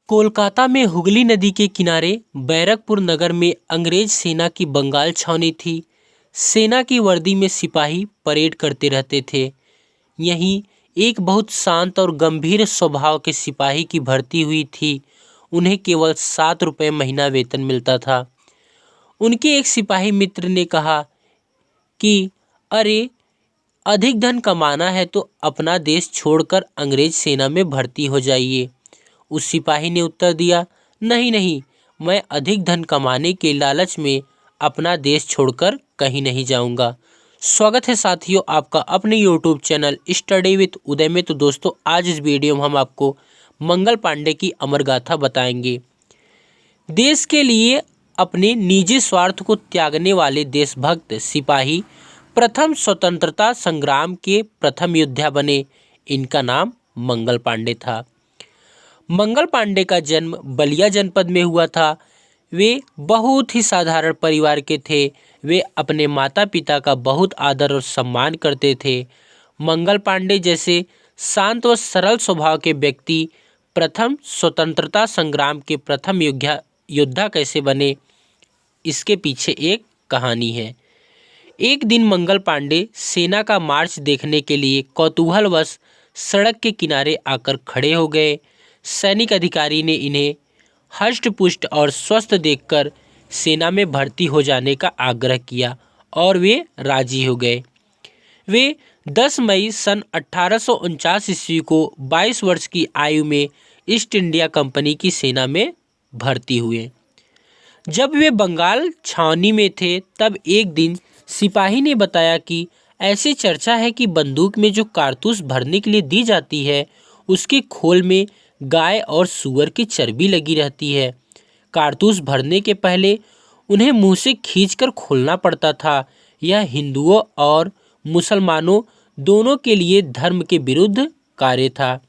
कोलकाता में हुगली नदी के किनारे बैरकपुर नगर में अंग्रेज सेना की बंगाल छावनी थी। सेना की वर्दी में सिपाही परेड करते रहते थे। यहीं एक बहुत शांत और गंभीर स्वभाव के सिपाही की भर्ती हुई थी। उन्हें केवल 7 रुपये महीना वेतन मिलता था। उनके एक सिपाही मित्र ने कहा कि अरे, अधिक धन कमाना है तो अपना देश छोड़कर अंग्रेज सेना में भर्ती हो जाइए। उस सिपाही ने उत्तर दिया, नहीं नहीं, मैं अधिक धन कमाने के लालच में अपना देश छोड़कर कहीं नहीं जाऊंगा। स्वागत है साथियों आपका अपने YouTube चैनल स्टडी विद उदय में। तो दोस्तों, आज इस वीडियो में हम आपको मंगल पांडे की अमर गाथा बताएंगे। देश के लिए अपने निजी स्वार्थ को त्यागने वाले देशभक्त सिपाही प्रथम स्वतंत्रता संग्राम के प्रथम योद्धा बने। इनका नाम मंगल पांडे था। मंगल पांडे का जन्म बलिया जनपद में हुआ था। वे बहुत ही साधारण परिवार के थे। वे अपने माता पिता का बहुत आदर और सम्मान करते थे। मंगल पांडे जैसे शांत व सरल स्वभाव के व्यक्ति प्रथम स्वतंत्रता संग्राम के प्रथम योद्धा कैसे बने, इसके पीछे एक कहानी है। एक दिन मंगल पांडे सेना का मार्च देखने के लिए कौतूहलवश सड़क के किनारे आकर खड़े हो गए। सैनिक अधिकारी ने इन्हें हष्ट-पुष्ट और स्वस्थ देखकर सेना में भर्ती हो जाने का आग्रह किया और वे राजी हो गए। वे 10 मई सन 1849 ईस्वी को 22 वर्ष की आयु में ईस्ट इंडिया कंपनी की सेना में भर्ती हुए। जब वे बंगाल छावनी में थे तब एक दिन सिपाही ने बताया कि ऐसी चर्चा है कि बंदूक में जो कारतूस भरने के लिए दी जाती है उसके खोल में गाय और सूअर की चर्बी लगी रहती है। कारतूस भरने के पहले उन्हें मुंह से खींचकर खोलना पड़ता था। यह हिंदुओं और मुसलमानों दोनों के लिए धर्म के विरुद्ध कार्य था।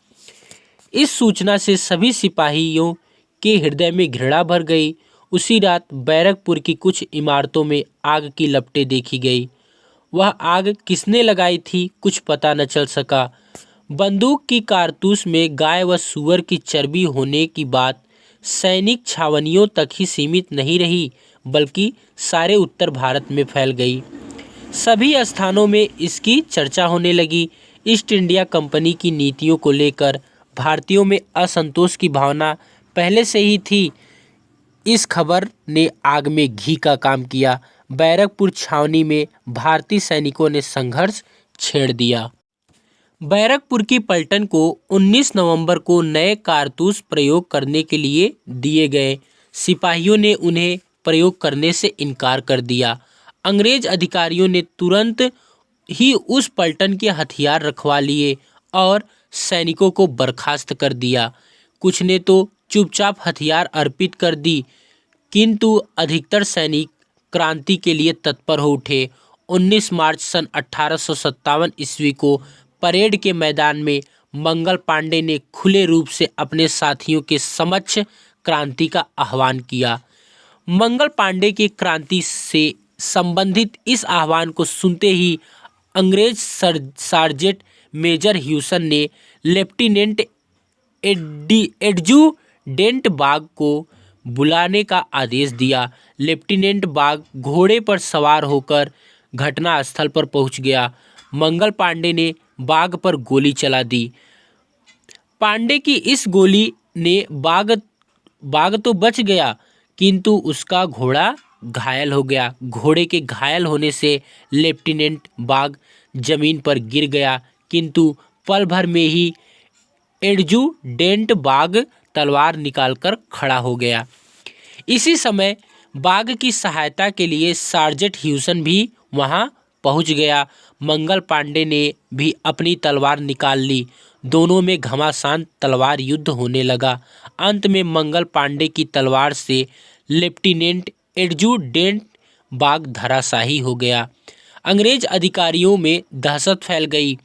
इस सूचना से सभी सिपाहियों के हृदय में घृणा भर गई। उसी रात बैरकपुर की कुछ इमारतों में आग की लपटें देखी गई। वह आग किसने लगाई थी कुछ पता न चल सका। बंदूक की कारतूस में गाय व सूअर की चर्बी होने की बात सैनिक छावनियों तक ही सीमित नहीं रही, बल्कि सारे उत्तर भारत में फैल गई। सभी स्थानों में इसकी चर्चा होने लगी। ईस्ट इंडिया कंपनी की नीतियों को लेकर भारतीयों में असंतोष की भावना पहले से ही थी। इस खबर ने आग में घी का काम किया। बैरकपुर छावनी में भारतीय सैनिकों ने संघर्ष छेड़ दिया। बैरकपुर की पलटन को 19 नवंबर को नए कारतूस प्रयोग करने के लिए दिए गए। सिपाहियों ने उन्हें प्रयोग करने से इनकार कर दिया। अंग्रेज अधिकारियों ने तुरंत ही उस पलटन के हथियार रखवा लिए और सैनिकों को बर्खास्त कर दिया। कुछ ने तो चुपचाप हथियार अर्पित कर दी, किंतु अधिकतर सैनिक क्रांति के लिए तत्पर हो उठे। 19 मार्च सन 1857 ईस्वी को परेड के मैदान में मंगल पांडे ने खुले रूप से अपने साथियों के समक्ष क्रांति का आह्वान किया। मंगल पांडे के क्रांति से संबंधित इस आह्वान को सुनते ही अंग्रेज सार्जेंट मेजर ह्यूसन ने लेफ्टिनेंट एडजुटेंट बाग को बुलाने का आदेश दिया। लेफ्टिनेंट बाग घोड़े पर सवार होकर घटनास्थल पर पहुंच गया। मंगल पांडे ने बाग पर गोली चला दी। पांडे की इस गोली ने बाग तो बच गया, किंतु उसका घोड़ा घायल हो गया। घोड़े के घायल होने से लेफ्टिनेंट बाग जमीन पर गिर गया, किंतु पल भर में ही एडजुटेंट बाग तलवार निकालकर खड़ा हो गया। इसी समय बाग की सहायता के लिए सार्जेंट ह्यूसन भी वहां पहुंच गया। मंगल पांडे ने भी अपनी तलवार निकाल ली। दोनों में घमासान तलवार युद्ध होने लगा। अंत में मंगल पांडे की तलवार से लेफ्टिनेंट एडजुटेंट बाग धराशायी हो गया। अंग्रेज अधिकारियों में दहशत फैल गई।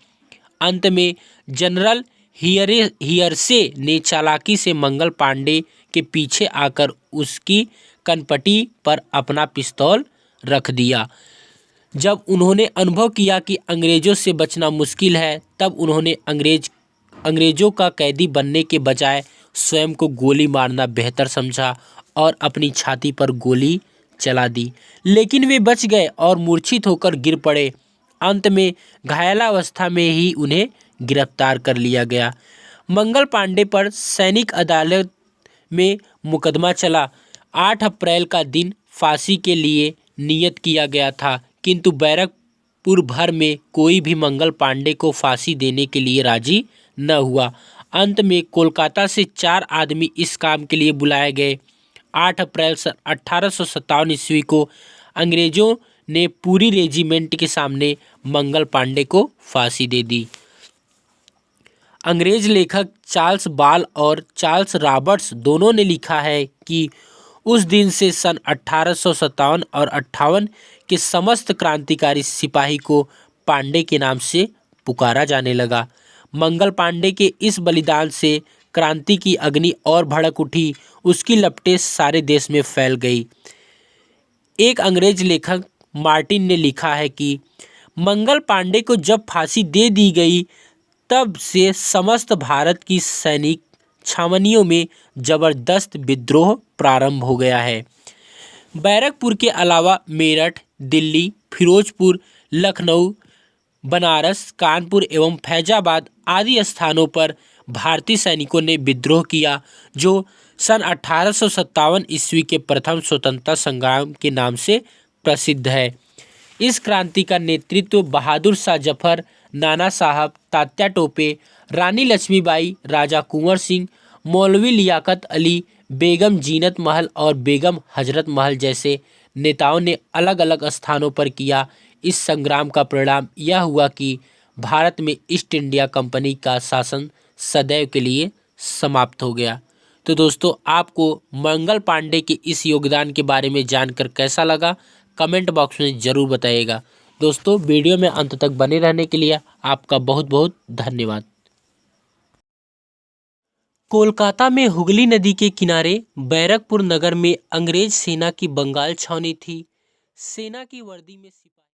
अंत में जनरल हियरसे ने चालाकी से मंगल पांडे के पीछे आकर उसकी कनपटी पर अपना पिस्तौल रख दिया। जब उन्होंने अनुभव किया कि अंग्रेजों से बचना मुश्किल है, तब उन्होंने अंग्रेजों का कैदी बनने के बजाय स्वयं को गोली मारना बेहतर समझा और अपनी छाती पर गोली चला दी, लेकिन वे बच गए और मूर्छित होकर गिर पड़े। अंत में घायलावस्था में ही उन्हें गिरफ्तार कर लिया गया। मंगल पांडे पर सैनिक अदालत में मुकदमा चला। 8 अप्रैल का दिन फांसी के लिए नियत किया गया था, किंतु बैरकपुर भर में कोई भी मंगल पांडे को फांसी देने के लिए राजी न हुआ। अंत में कोलकाता से 4 आदमी इस काम के लिए बुलाए गए। 8 अप्रैल 1857 ईस्वी को अंग्रेजों ने पूरी रेजिमेंट के सामने मंगल पांडे को फांसी दे दी। अंग्रेज लेखक चार्ल्स बाल और चार्ल्स रॉबर्ट्स दोनों ने लिखा है कि उस दिन से सन 1857 और 58 के समस्त क्रांतिकारी सिपाही को पांडे के नाम से पुकारा जाने लगा। मंगल पांडे के इस बलिदान से क्रांति की अग्नि और भड़क उठी, उसकी लपटें सारे देश में फैल गई। एक अंग्रेज लेखक मार्टिन ने लिखा है कि मंगल पांडे को जब फांसी दे दी गई तब से समस्त भारत की सैनिक छावनियों में जबरदस्त विद्रोह प्रारंभ हो गया है। बैरकपुर के अलावा मेरठ, दिल्ली, फिरोजपुर, लखनऊ, बनारस, कानपुर एवं फैजाबाद आदि स्थानों पर भारतीय सैनिकों ने विद्रोह किया, जो सन 1857 ईस्वी के प्रथम स्वतंत्रता संग्राम के नाम से प्रसिद्ध है। इस क्रांति का नेतृत्व बहादुर शाह जफर, नाना साहब, तात्या टोपे, रानी लक्ष्मीबाई, राजा कुंवर सिंह, मौलवी लियाकत अली, बेगम जीनत महल और बेगम हजरत महल जैसे नेताओं ने अलग अलग स्थानों पर किया। इस संग्राम का परिणाम यह हुआ कि भारत में ईस्ट इंडिया कंपनी का शासन सदैव के लिए समाप्त हो गया। तो दोस्तों, आपको मंगल पांडे के इस योगदान के बारे में जानकर कैसा लगा, कमेंट बॉक्स में ज़रूर बताइएगा। दोस्तों, वीडियो में अंत तक बने रहने के लिए आपका बहुत बहुत धन्यवाद। कोलकाता में हुगली नदी के किनारे बैरकपुर नगर में अंग्रेज सेना की बंगाल छावनी थी। सेना की वर्दी में